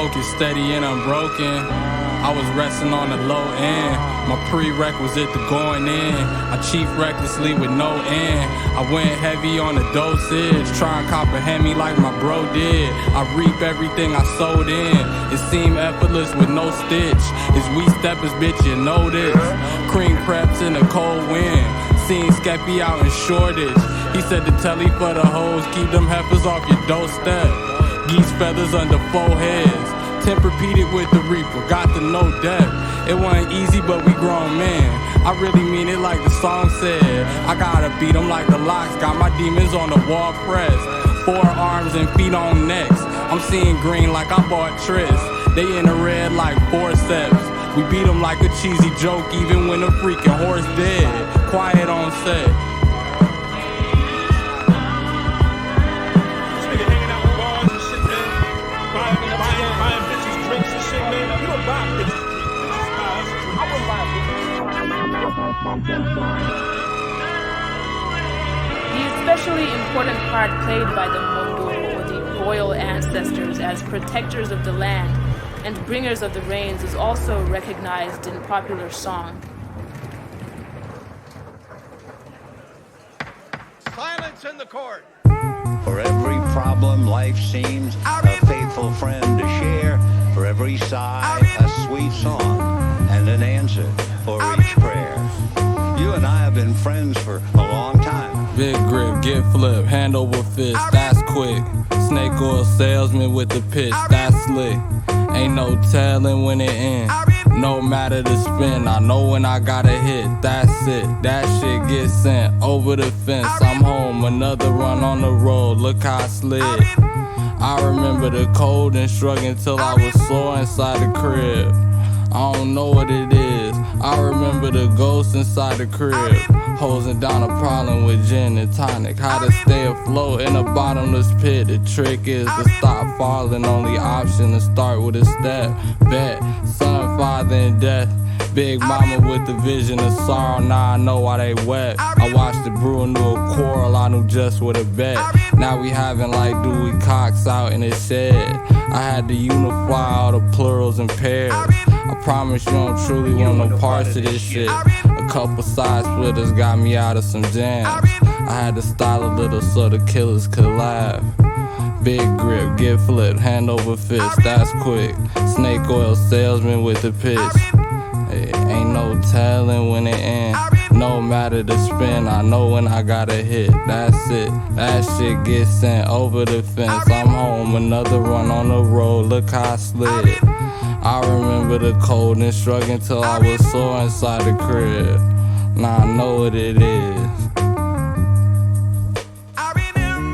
focused, steady, and unbroken. I was resting on the low end. My prerequisite to going in. I cheat recklessly with no end. I went heavy on the dosage. Try and comprehend me like my bro did. I reap everything I sowed in. It seemed effortless with no stitch. It's we steppers, bitch, you know this. Cream preps in the cold wind. Seen Skeppy out in Shortage. He said to telly for the hoes, keep them heifers off your doorstep. Geese feathers under foreheads. Tempur-Pedic with the Reaper, got to know depth. It wasn't easy, but we grown men. I really mean it like the song said. I gotta beat them like the locks. Got my demons on the wall press. 4 arms and feet on necks. I'm seeing green like I bought Tris. They in the red like forceps. We beat them like a cheesy joke, even when the freaking horse dead. Quiet on set. The especially important part played by the Mongol or the royal ancestors as protectors of the land and bringers of the rains is also recognized in popular song. Silence in the court! For every problem life seems a faithful friend to share. For every sigh, a sweet song and an answer for each prayer. You and I have been friends for a long time. Big grip, get flipped, hand over fist, that's quick. Snake oil salesman with the pitch, that's slick. Ain't no telling when it ends. No matter the spin, I know when I gotta hit, that's it. That shit gets sent over the fence. I'm home, another run on the road, look how I slid. I remember the cold and struggling till I was sore inside the crib. I don't know what it is. I remember the ghost inside the crib, hosing down a problem with gin and tonic. How to stay afloat in a bottomless pit. The trick is to stop falling. Only option to start with a step. Bet, son, father, and death. Big mama with the vision of sorrow. Now I know why they wept. I watched it brew into a quarrel. I knew just what to bet. Now we having like Dewey Cox out in the shed. I had to unify all the plurals and pairs. I promise you don't truly want no parts of this shit. A couple side splitters got me out of some jams. I had to style a little so the killers could laugh. Big grip, get flipped, hand over fist, that's quick. Snake oil salesman with the pitch. Ain't no telling when it ends. No matter the spin, I know when I gotta hit. That's it, that shit gets sent over the fence. I'm home, another run on the road, look how I slid. I remember the cold and struggling till I was sore inside the crib. Now I know what it is.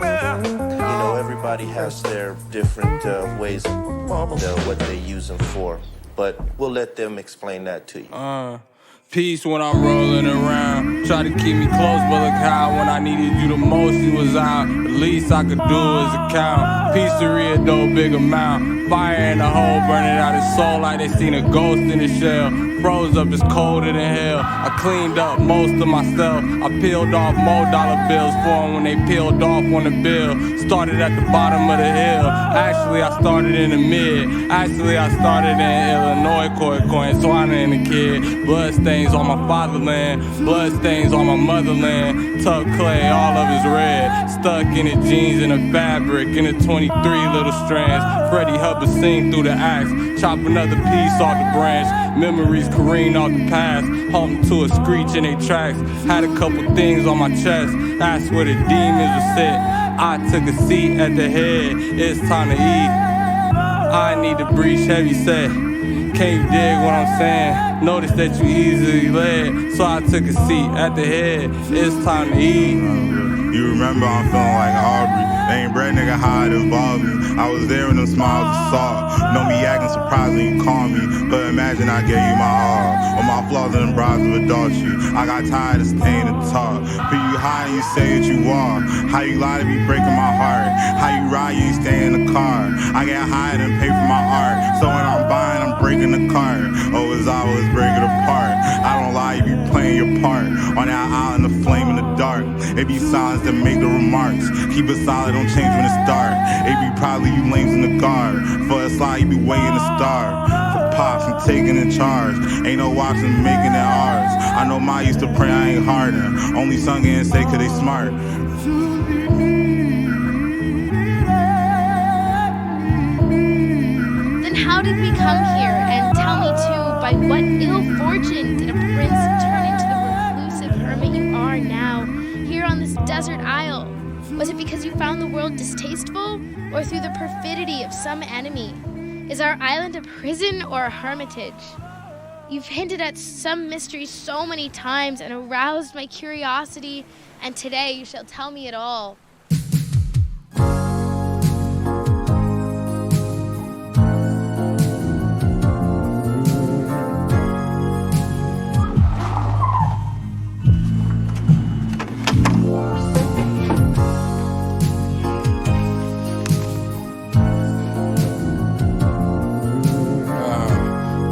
You know, everybody has their different ways of what they use them for. But we'll let them explain that to you. Peace when I'm rolling around. Try to keep me close, but look how when I needed you the most, you was out. The least I could do is account. Pizzeria dough, big amount. Fire in the hole, burning out his soul like they seen a ghost in the shell. Froze up, it's colder than hell. I cleaned up most of myself. I peeled off more dollar bills for them when they peeled off on the bill. Started at the bottom of the hill. Actually, I started in the mid. Actually, I started in Illinois, coin, Swana and the kid. Blood stains on my fatherland. Blood stains on my motherland. Tuck clay, all of it's red. Stuck in the jeans and the fabric. In the 23 little strands. Freddie Hubbard sing through the axe. Chop another piece off the branch. Memories careen off the past. Home to a screech in they tracks. Had a couple things on my chest. That's where the demons were sit. I took a seat at the head. It's time to eat. I need to breach heavy set. Can you dig what I'm saying? Notice that you easily led. So I took a seat at the head. It's time to eat. You remember I'm feeling like Aubrey. They ain't bred nigga how it involved me. I was there when them smiles was soft. Know me acting surprised when you call me. But imagine I gave you my all. All my flaws and them brides of adultery. I got tired of staying to talk. But you hide and you say that you are. How you lie to me breaking my heart. How you ride you stay in the car. I get high and pay for my art. So when I'm buying I'm breaking the cart. Oh, it's always breaking apart. I don't lie, you be playing your part. On that island the flame in the dark. It be silence that make the remarks. Keep it solid, don't change when it's dark. It be probably you lames in the guard. For a slide, you be waiting to starve. For pops, I'm taking in charge. Ain't no watching making it ours. I know Ma used to pray I ain't harder. Only sung in and say 'cause they smart. Then how did we come here? And tell me too, by what ill fortune did a prince turn into the reclusive hermit you are now, here on this desert isle? Was it because you found the world distasteful, or through the perfidy of some enemy? Is our island a prison or a hermitage? You've hinted at some mystery so many times and aroused my curiosity, and today you shall tell me it all.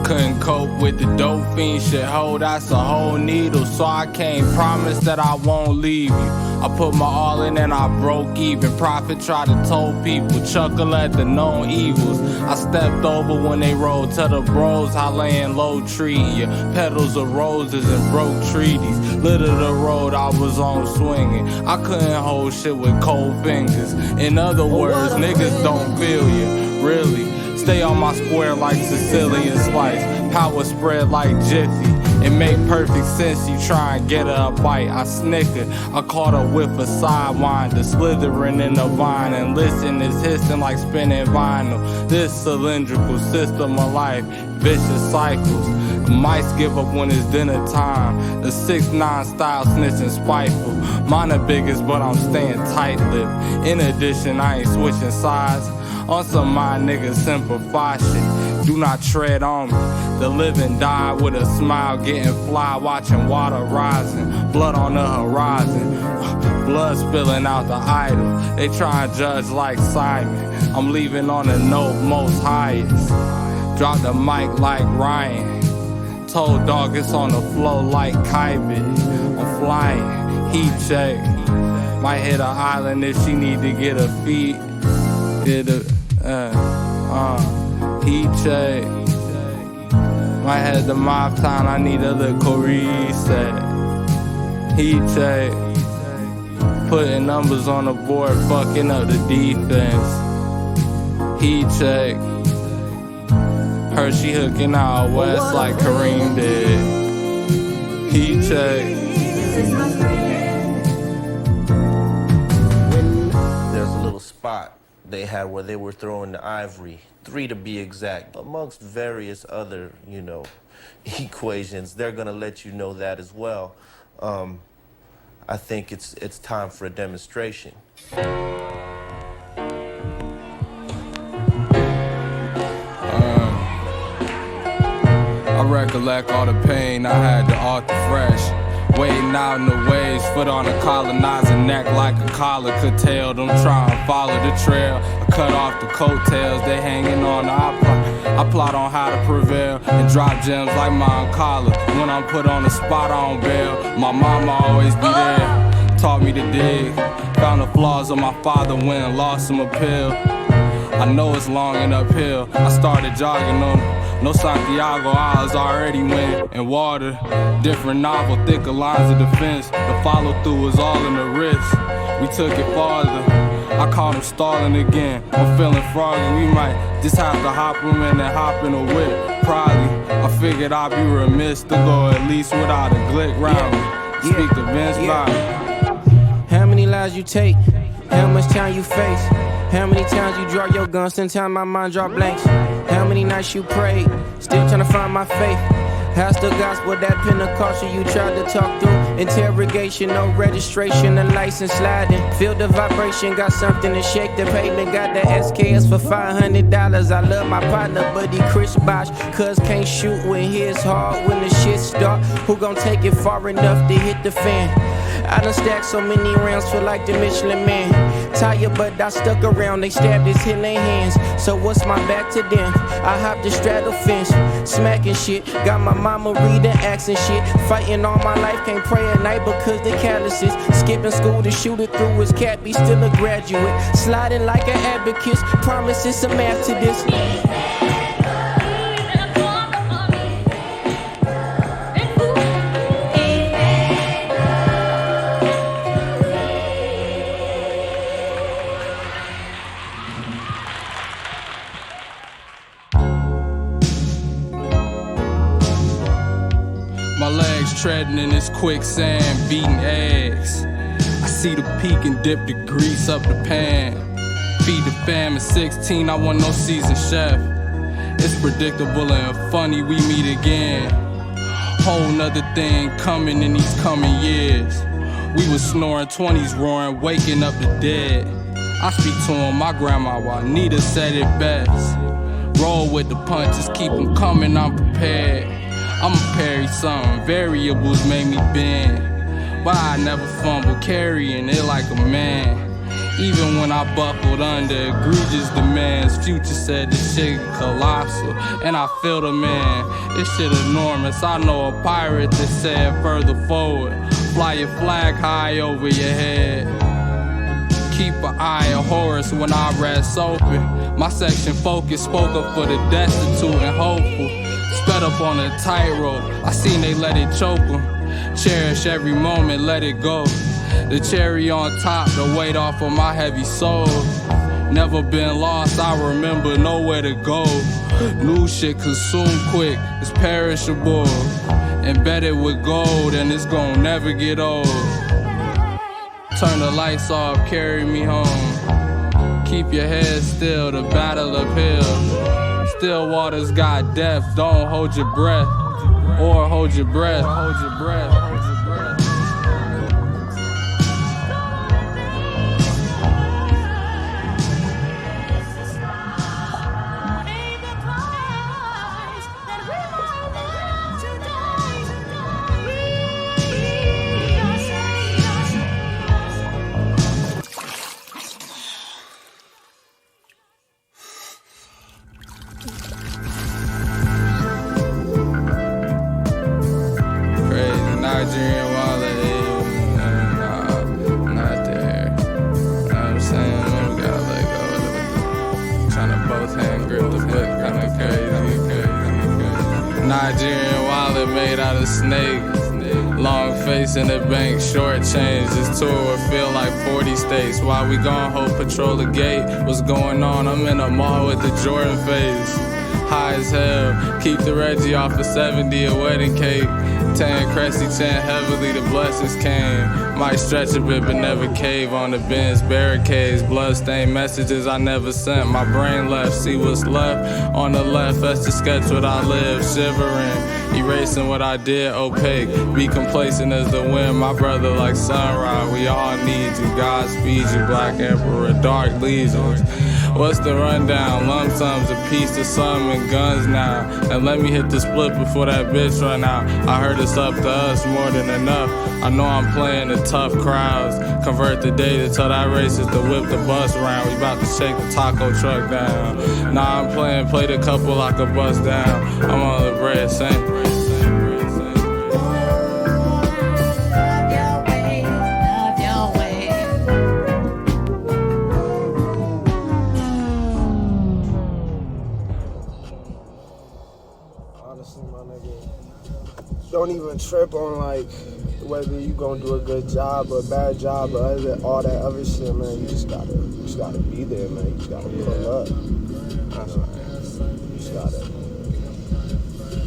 Couldn't cope with the dope fiend shit, ho, that's a whole needle. So I can't promise that I won't leave you. I put my all in and I broke even. Prophet tried to told people, chuckle at the known evils. I stepped over when they rolled to the bros, hollering low tree. Yeah, petals of roses and broke treaties. Little the road I was on swinging. I couldn't hold shit with cold fingers. In other words, niggas don't feel you, really. Stay on my square like Sicilian slice. Power spread like Jiffy. It make perfect sense, you try and get her a bite. I snickered, I caught a whiff of sidewinder, slithering in the vine, and listen, it's hissing like spinning vinyl. This cylindrical system of life, vicious cycles. Mice give up when it's dinner time. The 6'9" style snitching spiteful. Mine the biggest, but I'm staying tight-lipped. In addition, I ain't switching sides. On some my niggas simplify shit. Do not tread on me. The living die with a smile, getting fly, watching water rising. Blood on the horizon. Blood spilling out the idol. They try and judge like Simon. I'm leaving on the note most highest. Drop the mic like Ryan. Told dog it's on the flow like Kybit. I'm flying, heat check. Might hit an island if she need to get her feet. Heat check. Might head to Mob Town, I need a little reset. Heat check. Putting numbers on the board, fucking up the defense. Heat check. Heard she hooking out west like Kareem did. Heat check. There's a little spot they had where they were throwing the ivory, 3 to be exact, amongst various other, equations. They're gonna let you know that as well. I think it's time for a demonstration. I recollect all the pain I had to art the fresh. Waiting out in the waves, foot on a colonizer neck like a collar could tell them try and follow the trail. I cut off the coattails, they hanging on. I plot on how to prevail and drop gems like my collar. When I'm put on the spot, I don't bail. My mama always be there, taught me to dig. Found the flaws of my father when I lost him a pill. I know it's long and uphill. I started jogging on no Santiago, I was already winning. And water, different novel, thicker lines of defense. The follow through was all in the wrist. We took it farther. I caught him stalling again. I'm feeling froggy. We might just have to hop him in and hop in a whip. Probably, I figured I'd be remiss to go at least without a glick round me. Speak to Vince Bobby. How many lives you take? How much time you face? How many times you draw your gun? Sometimes my mind draw blanks. How many nights you prayed? Still trying to find my faith. How's the gospel that Pentecostal you tried to talk through? Interrogation, no registration, a license sliding. Feel the vibration, got something to shake the pavement. Got the SKS for $500. I love my partner, but he Chris Bosh. Cuz can't shoot when his hard, when the shit start. Who gon' take it far enough to hit the fan? I done stacked so many rounds, feel like the Michelin Man. retire, but I stuck around. They stabbed his head in their hands. So what's my back to them? I hopped the straddle fence, smacking shit. Got my mama reading acts and shit. Fighting all my life, can't pray at night because the calluses. Skipping school to shoot it through his cap, be still a graduate. Sliding like an abacus, promises some math to this. My legs treading in this quicksand, beating eggs. I see the peak and dip the grease up the pan. Feed the fam at 16, I want no seasoned chef. It's predictable and funny, we meet again. Whole nother thing coming in these coming years. We was snoring 20s roaring, waking up the dead. I speak to him, my grandma Juanita said it best. Roll with the punches, keep them coming, I'm prepared. I'ma parry something, variables make me bend. But I never fumble, carrying it like a man. Even when I buckled under egregious demands, Future said this shit colossal, and I feel the man. This shit enormous, I know a pirate that said further forward. Fly your flag high over your head. Keep an eye on Horus when I rest open. My section focus spoke up for the destitute and hopeful. Sped up on a tightrope, I seen they let it choke them. Cherish every moment, let it go. The cherry on top, the weight off of my heavy soul. Never been lost, I remember nowhere to go. New shit consumed quick, it's perishable. Embedded with gold, and it's gon' never get old. Turn the lights off, carry me home. Keep your head still, the battle uphill. Still waters got depth, don't hold your breath. Or hold your breath, hold your breath, hold your breath. Nigerian wallet, not there. You know what I'm saying? Man, we gotta let go of it. Tryna both hand grip the book, kinda crazy. Nigerian wallet made out of snake. Long face in the bank, short change. This tour will feel like 40 states. While we gon' hold patrol the gate. What's going on? I'm in a mall with the Jordan face. High as hell, keep the Reggie off of 70, a wedding cake. Tan Cressy chant heavily, the blessings came. Might stretch a bit but never cave on the Benz barricades. Bloodstained messages I never sent, my brain left. See what's left on the left, that's the sketch what I live. Shivering, erasing what I did, opaque. Be complacent as the wind, my brother like sunrise. We all need you, Godspeed you, Black Emperor, Dark Legions. What's the rundown? Lump sums, a piece to some and guns now. And let me hit the split before that bitch run out. I heard it's up to us more than enough. I know I'm playing the tough crowds. Convert the data, tell that racist to whip the bus around. We about to shake the taco truck down. Nah, I'm playing, play the couple I could bust down. I'm on the bread, same. Don't even trip on like whether you gonna do a good job or a bad job or all that other shit, man. You just gotta be there, man. You just gotta pull up. You just gotta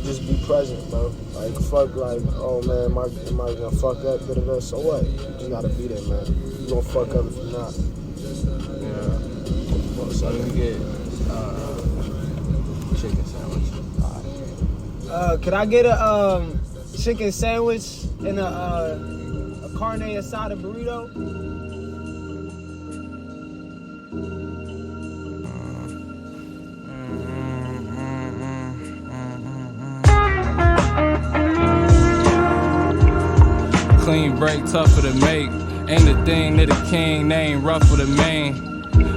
just be present, bro. Like fuck, like oh man, am I gonna fuck up? Da-da-da. So what? You just gotta be there, man. You gonna fuck up if you're not. Yeah. Well, so you get chicken sandwich. Could I get a chicken sandwich and a carne asada burrito? Clean break, tougher to make. Ain't a thing that a king name ruffle the mane.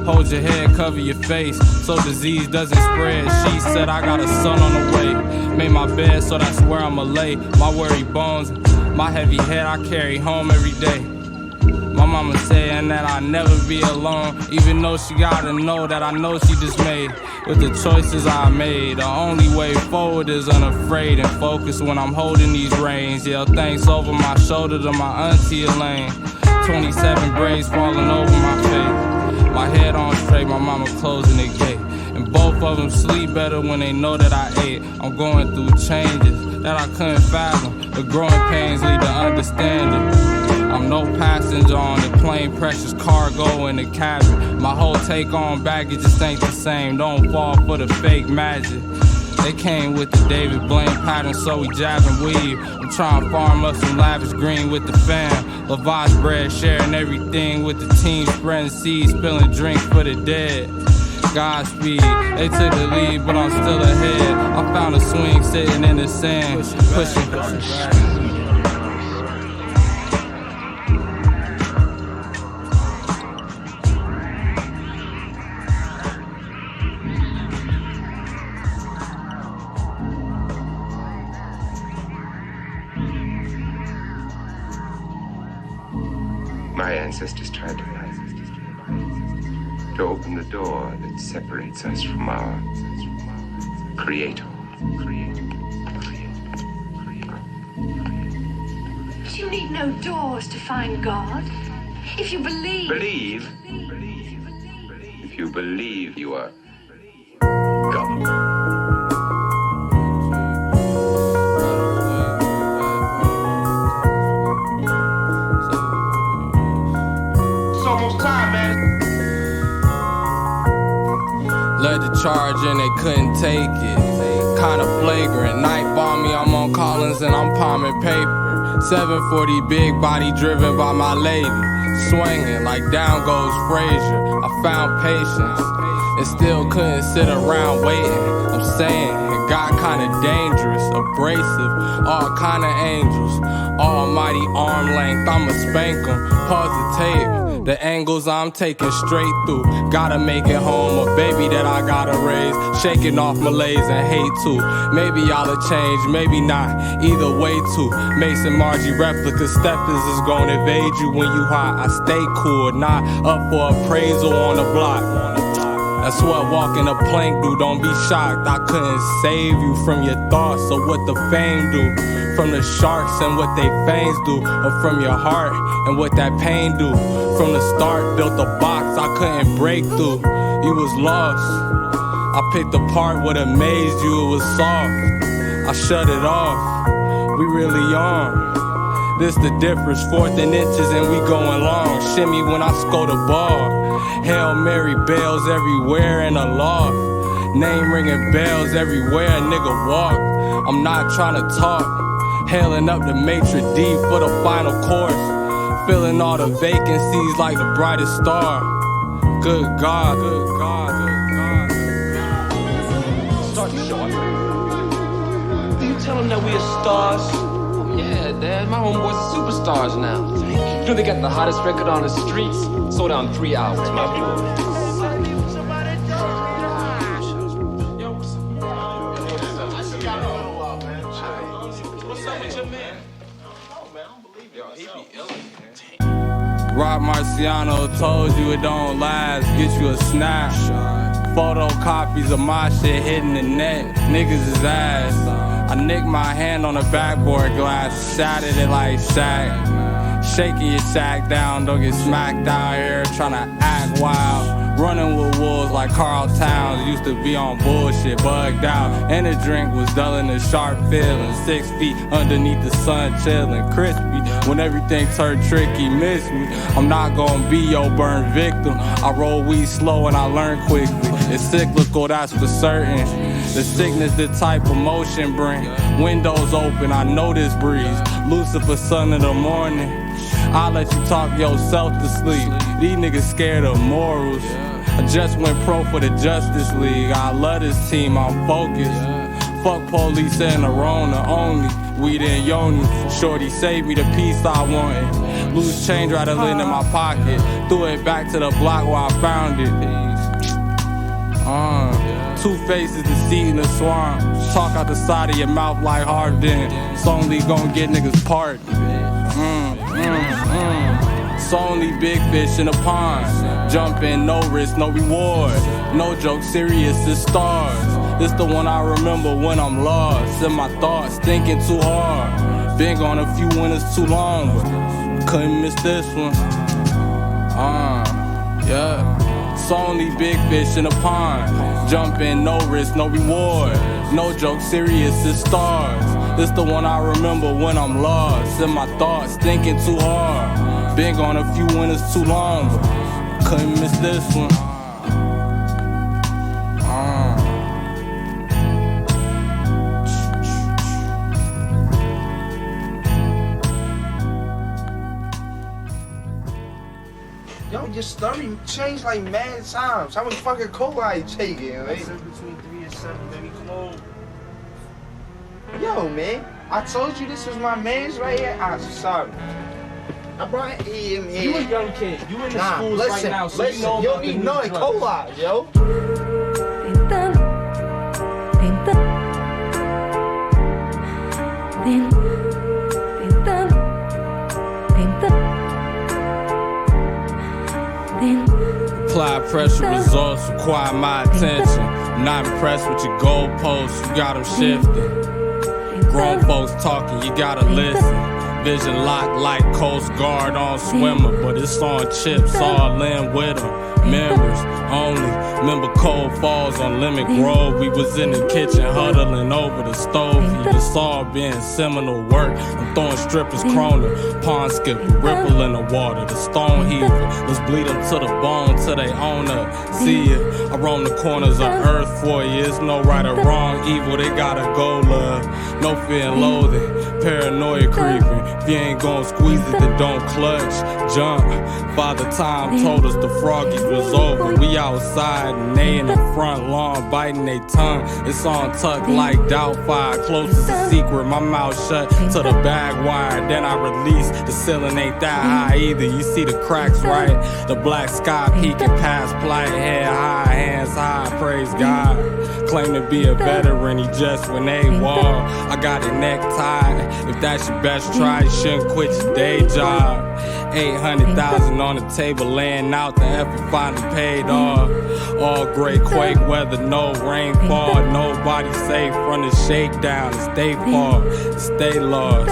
Hold your head, cover your face, so disease doesn't spread. She said I got a son on the way. Made my bed, so that's where I'ma lay my worry bones. My heavy head I carry home every day. My mama saying that I'll never be alone, even though she gotta know that I know she dismayed with the choices I made. The only way forward is unafraid and focused when I'm holding these reins. Yell thanks over my shoulder to my auntie Elaine. 27 braids falling over my face. My head on straight, my mama closing the gate. And both of them sleep better when they know that I ate. I'm going through changes that I couldn't fathom. The growing pains lead to understanding. I'm no passenger on the plane, precious cargo in the cabin. My whole take on baggage just ain't the same. Don't fall for the fake magic. They came with the David Blaine pattern, so we jab and weave. I'm trying to farm up some lavish green with the fam. Lavash bread, sharing everything with the team, spreading seeds, spilling drinks for the dead. Godspeed, they took the lead, but I'm still ahead. I found a swing sitting in the sand, pushing back. My ancestors tried to open the door that separates us from our Creator. But you need no doors to find God. If you believe. Believe? If you believe, you are God. Led the charge and they couldn't take it. Kinda flagrant. Nightfall me, I'm on Collins and I'm palming paper. 740 big body driven by my lady. Swinging like down goes Frazier. I found patience and still couldn't sit around waiting. I'm saying it got kinda dangerous, abrasive, all kinda angels. Almighty arm length, I'ma spank 'em. Pause the tape. The angles I'm taking straight through. Gotta make it home, a baby that I gotta raise. Shaking off malaise and hate too. Maybe y'all'll change, maybe not. Either way too. Mason Margie replica steppers is gonna evade you when you hot. I stay cool, not up for appraisal on the block. That's what walking a plank do, don't be shocked. I couldn't save you from your thoughts, so what the fame do? From the sharks and what they fangs do, or from your heart and what that pain do. From the start, built a box I couldn't break through. You was lost. I picked apart what amazed you, it was soft. I shut it off. We really on. This the difference, 4th and inches and we going long. Shimmy when I score the ball. Hail Mary bells everywhere in a loft. Name ringing bells everywhere a nigga walk. I'm not trying to talk. Hailing up the maitre d' for the final course. Filling all the vacancies like the brightest star. Good God, good God, good God. Start the show up. Do you tell them that we are stars? Yeah, Dad, my homeboys are superstars now. You know they got the hottest record on the streets? Sold out in 3 hours, my boy. Rob Marciano told you it don't last, get you a snap. Photocopies of my shit hitting the net, niggas is ass. I nicked my hand on the backboard glass, shattered it like Shaq. Shaking your shack down, don't get smacked out here tryna act wild. Running with wolves like Carl Towns, used to be on bullshit, bugged out. And the drink was dulling the sharp feeling. 6 feet underneath the sun, chilling, crispy. When everything turned tricky, miss me. I'm not gonna be your burned victim. I roll weed slow and I learn quickly. It's cyclical, that's for certain. The sickness, the type of motion bring. Windows open, I know this breeze. Lucifer, sun in the morning. I'll let you talk yourself to sleep. These niggas scared of morals. I just went pro for the Justice League. I love this team, I'm focused. Fuck police and the Rona only. Weed and Yoni. Shorty saved me the peace I wanted. Loose change rattling in my pocket. Threw it back to the block where I found it. Two faces, deceit in the swamp. Talk out the side of your mouth like Harden. It's only gonna get niggas pardoned. It's only big fish in a pond. Jumping, no risk, no reward. No joke, serious as stars. This the one I remember when I'm lost in my thoughts, thinking too hard. Been gone a few winters too long, but couldn't miss this one. Yeah. It's only big fish in a pond. Jumping, no risk, no reward. No joke, serious as stars. This the one I remember when I'm lost in my thoughts, thinking too hard. Been gone a few winters too long, but couldn't miss this one. Yo, your story changed like mad times. How much fucking cola you taking, right? I said between 3 and 7, baby. Come on. Yo, man, I told you this was my man's right here. I'm sorry. I brought him here. You a young kid. You in the schools listen, right now, so listen, you know you about don't need the none new of drugs. cola, yo. Apply pressure, results require my attention. I'm not impressed with your goalposts, you got them shifting. Grown folks talking, you gotta listen. Vision locked like Coast Guard on swimmer, but it's on chips, all in with them. Members only, remember Cold Falls on Lemon Grove. We was in the kitchen huddling over the stove. It's all been seminal work. I'm throwing strippers, Krona, pond skipper, ripple in the water, the stone heaver. Let's bleed them to the bone till they own up. See it, I roam the corners of earth for you. It's no right or wrong, evil, they gotta go, love. No fear and loathing, paranoia creeping. If you ain't gon' squeeze it, then don't clutch. Jump. Father Time told us the froggies was over. We outside and they in the front lawn biting they tongue. It's on tuck like Doubtfire, close as a secret. My mouth shut to the bag wire, then I release. The ceiling ain't that high either. You see the cracks, right? The black sky peeking past plight, head high, hands high, praise God. Claim to be a veteran, he just went AWOL. I got a necktie. If that's your best try, you shouldn't quit your day job. 800,000 on the table, laying out the effort finally paid off. All gray quake weather, no rainfall. Nobody safe from the shakedown. It's they fault, it's they lost.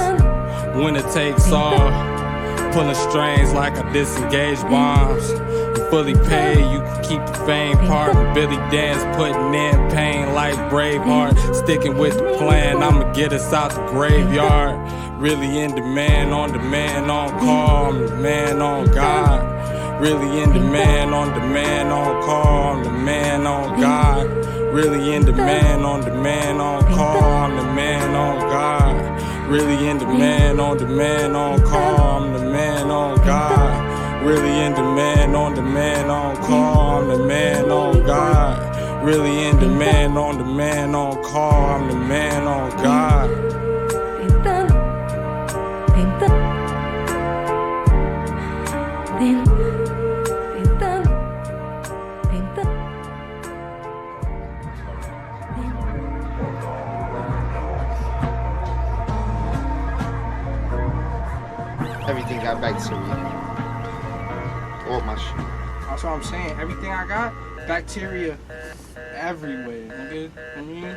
Winner takes all. Pulling strings like I disengage bombs. I'm fully paid, you can keep the fame part. Billy Dan's putting in pain like Braveheart. Sticking with the plan, I'ma get us out the graveyard. Really in demand, on call. I'm the man on God. Really in demand, on call. I'm the man on God. Really in demand, on call. I'm the man on God. Really in demand, on call. I'm the man on God. Really in demand, on call. I'm the man on God. Really in demand, on call. I'm the man on God. Everything got bacteria. All my shit. That's what I'm saying. Everything I got, bacteria everywhere, nigga. I mean,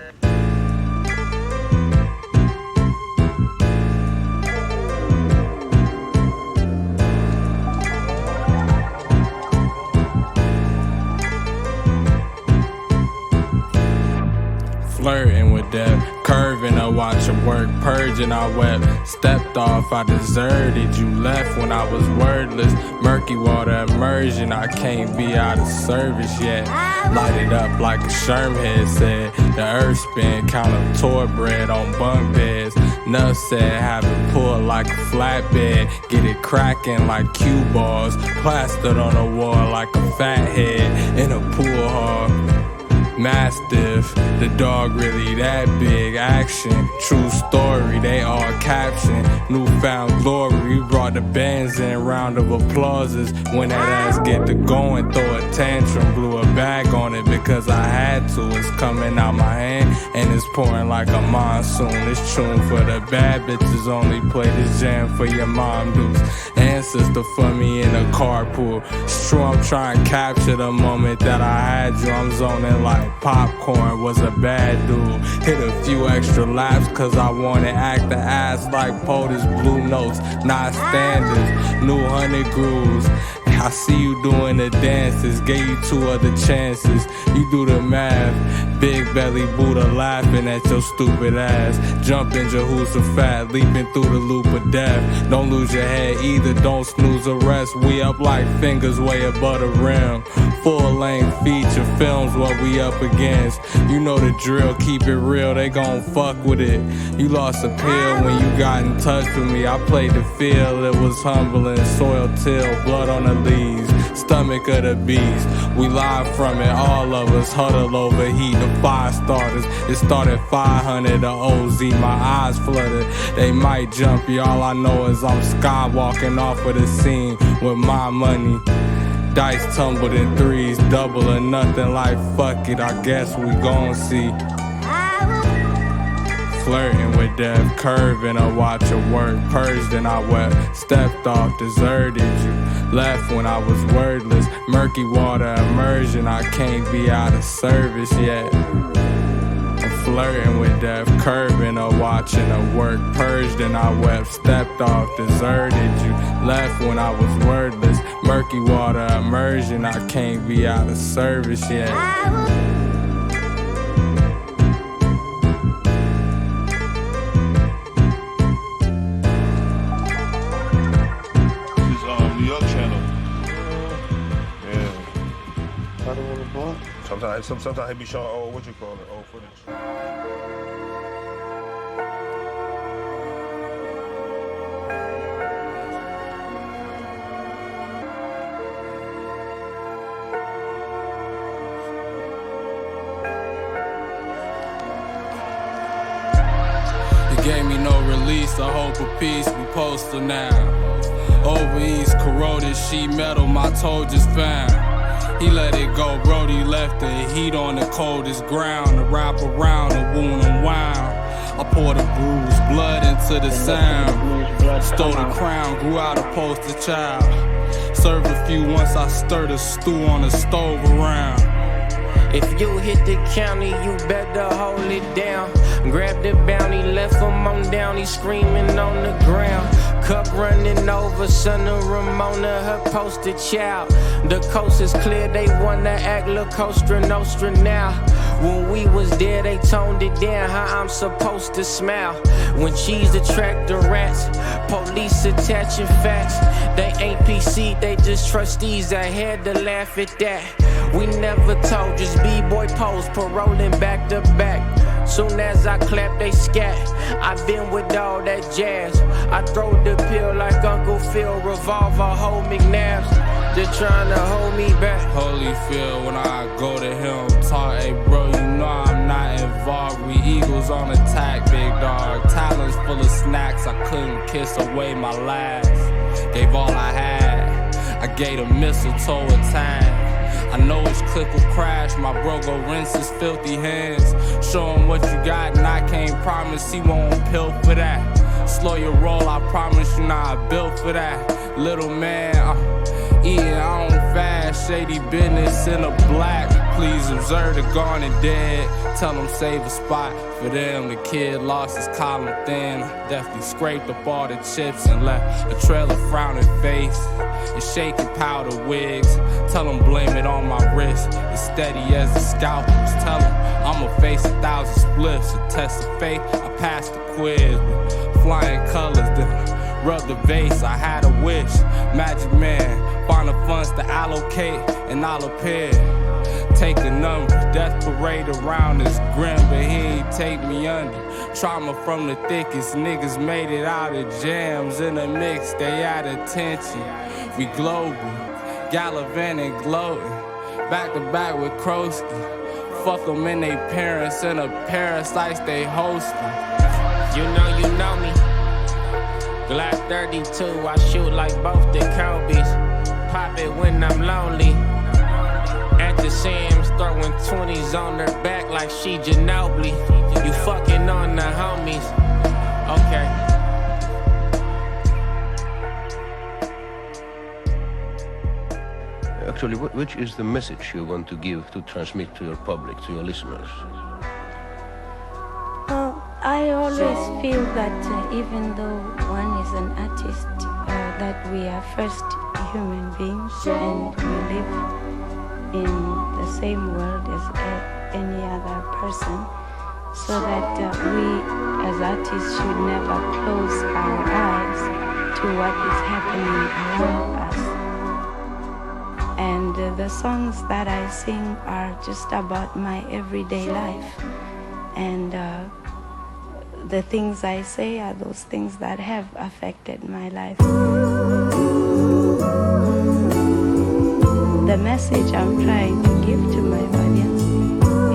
flirting with death, curving, I watch her work, purging, I wept, stepped off, I deserted, you left when I was wordless, murky water immersion, I can't be out of service yet, lighted up like a Sherm head said, the earth spin, count up toy bread on bunk beds, Nuff said, have it pulled like a flatbed, get it cracking like cue balls, plastered on the wall like a fat head in a pool hall. Mastiff, the dog really that big. Action, true story, they all caption. Newfound glory, we brought the bands in. Round of applauses when that ass get to going. Throw a tantrum, blew a bag on it because I had to. It's coming out my hand and it's pouring like a monsoon. It's tune for the bad bitches, only play this jam for your mom dudes. Ancestor for me in a carpool. It's true, I'm trying to capture the moment that I had you. I'm zoning like popcorn, was a bad dude. Hit a few extra laps cause I wanna act the ass like POTUS. Blue notes, not standards, new 100 grooves. I see you doing the dances, gave you 2 other chances. You do the math, big belly Buddha laughing at your stupid ass. Jumping Jehoshaphat, leaping through the loop of death. Don't lose your head either, don't snooze or rest. We up like fingers way above the rim. Full length feature films what we up against. You know the drill, keep it real, they gon' fuck with it. You lost appeal when you got in touch with me. I played the field, it was humbling. Soil till, blood on the leaves, stomach of the beast. We live from it, all of us huddle over heat. The 5 starters, it started 500 the OZ. My eyes flooded, they might jump you. All I know is I'm skywalking off of the scene with my money. Dice tumbled in 3s, double or nothing, like fuck it, I guess we gon' see. Flirting with death, curving a watch of work. Purged and I wept, stepped off, deserted you. Left when I was wordless, murky water immersion. I can't be out of service yet. I'm flirting with death, curving a watching a work. Purged and I wept, stepped off, deserted you. Left when I was wordless, murky water immersion. I can't be out of service yet. Sometimes he be showing old, what you call it, old footage. It gave me no release, a hope of peace, we postal now. Over east, corroded sheet metal, my toe just found. He let it go, Brody left the heat on the coldest ground. To wrap around, the wound unwound. I poured the bruise, blood into the sound. Stole the crown, grew out a poster child. Served a few once I stirred a stew on the stove around. If you hit the county, you better hold it down. Grab the bounty, left him on down, he screaming on the ground. Cup running over, son of Ramona, her poster child. The coast is clear, they wanna act La Costa Nostra now. When we was there, they toned it down, how I'm supposed to smile. When cheese attract the rats, police attaching facts. They ain't PC, they just trustees, I had to laugh at that. We never told, just B-boy pose, paroling back to back. Soon as I clap, they scat. I been with all that jazz. I throw the pill like Uncle Phil, revolver, hold McNabs. Just trying to hold me back. Holyfield, when I go to him, talk, hey bro, you know I'm not involved. We eagles on attack, big dog. Talons full of snacks, I couldn't kiss away my last. Gave all I had, I gave a mistletoe a time. I know his click will crash, my bro go rinse his filthy hands. Show him what you got and I can't promise he won't pill for that. Slow your roll, I promise you not built for that. Little man, eating on fast, shady business in a black. Please observe the gone and dead. Tell them save a spot for them. The kid lost his column thin. Definitely scraped up all the chips and left a trail of frowning face and shaking powder wigs. Tell them blame it on my wrist. It's steady as the scalpels. Tell them I'ma face 1,000 spliffs. A test of faith, I passed the quiz with flying colors. Then rub the vase, I had a wish. Magic man, find the funds to allocate and I'll appear. Take a number, death parade around is grim, but he ain't take me under. Trauma from the thickest, niggas made it out of jams. In the mix, they at attention. We global, gallivanting, gloating. Back to back with Krosky. fuck them and they parents in a parasites they hostin'. You know me. Glock 32, I shoot like both the Kobe's. Pop it when I'm lonely. At the Sam's, throwing 20s on her back like she Ginobili. You fucking on the homies. Okay. Actually, which is the message you want to give, to transmit to your public, to your listeners? I always feel that even though one is an artist, that we are first human beings and we live in the same world as any other person, so that we as artists should never close our eyes to what is happening around us. And the songs that I sing are just about my everyday life. And the things I say are those things that have affected my life. The message I'm trying to give to my audience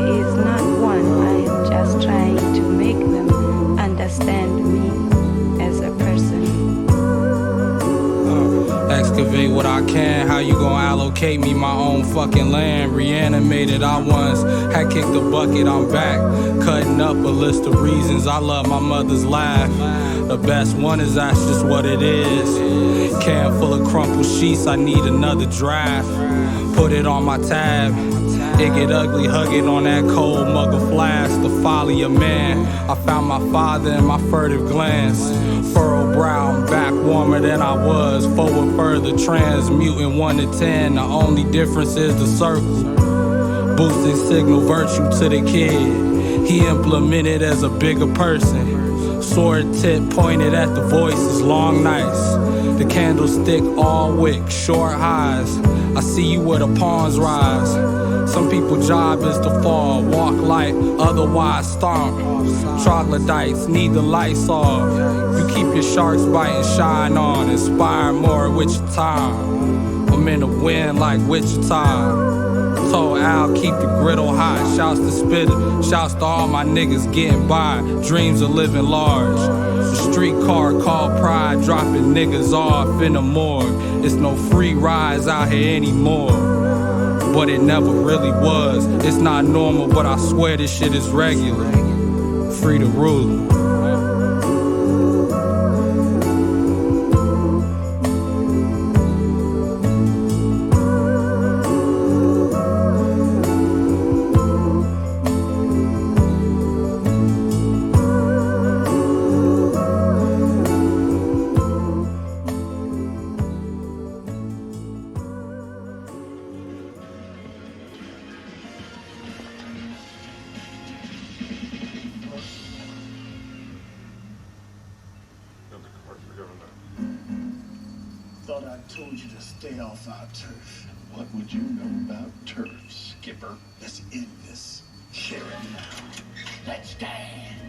is not one. I am just trying to make them understand me as a person. Excavate what I can, how you gon' allocate me my own fucking land? Reanimated, I once had kicked the bucket, I'm back. Cutting up a list of reasons I love my mother's laugh. The best one is that's just what it is. Can full of crumpled sheets, I need another draft. Put it on my tab. It get ugly hugging on that cold mug of flask. The folly of man, I found my father in my furtive glance. Furrowed brow, I'm back warmer than I was. Forward further, transmuting 1 to 10. The only difference is the circle. Boosting signal virtue to the kid. He implemented as a bigger person. Sword tip pointed at the voices, long nights. The candlestick all wick, short highs. I see you where the pawns rise. Some people's job is to fall, walk light, otherwise stomp. Troglodytes need the lights off. You keep your sharks biting, shine on, inspire more with your time. I'm in the wind like Wichita. Told Al keep the griddle hot. Shouts to Spitter, shouts to all my niggas getting by. Dreams of living large. The streetcar called pride, dropping niggas off in the morgue. It's no free rides out here anymore. But it never really was. It's not normal, but I swear this shit is regular. Free the ruler. Thought I told you to stay off our turf. What would you know about turf, Skipper? Let's end this. Share it now. Let's stand.